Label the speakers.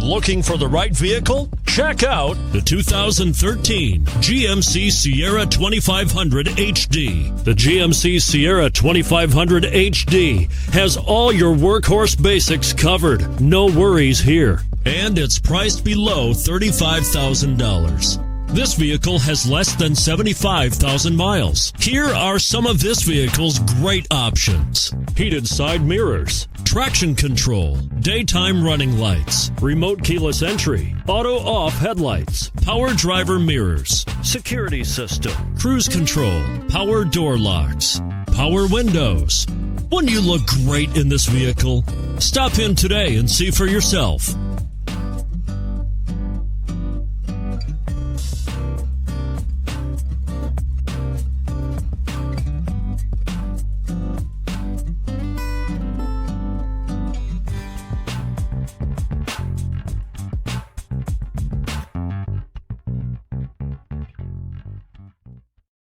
Speaker 1: Looking for the right vehicle? Check out the 2013 GMC Sierra 2500 HD. The GMC Sierra 2500 HD has all your workhorse basics covered. No worries here. And it's priced below $35,000. This vehicle has less than 75,000 miles. Here are some of this vehicle's great options: heated side mirrors, traction control, daytime running lights, remote keyless entry, auto off headlights, power driver mirrors, security system, cruise control, power door locks, power windows. Wouldn't you look great in this vehicle? Stop in today and see for yourself.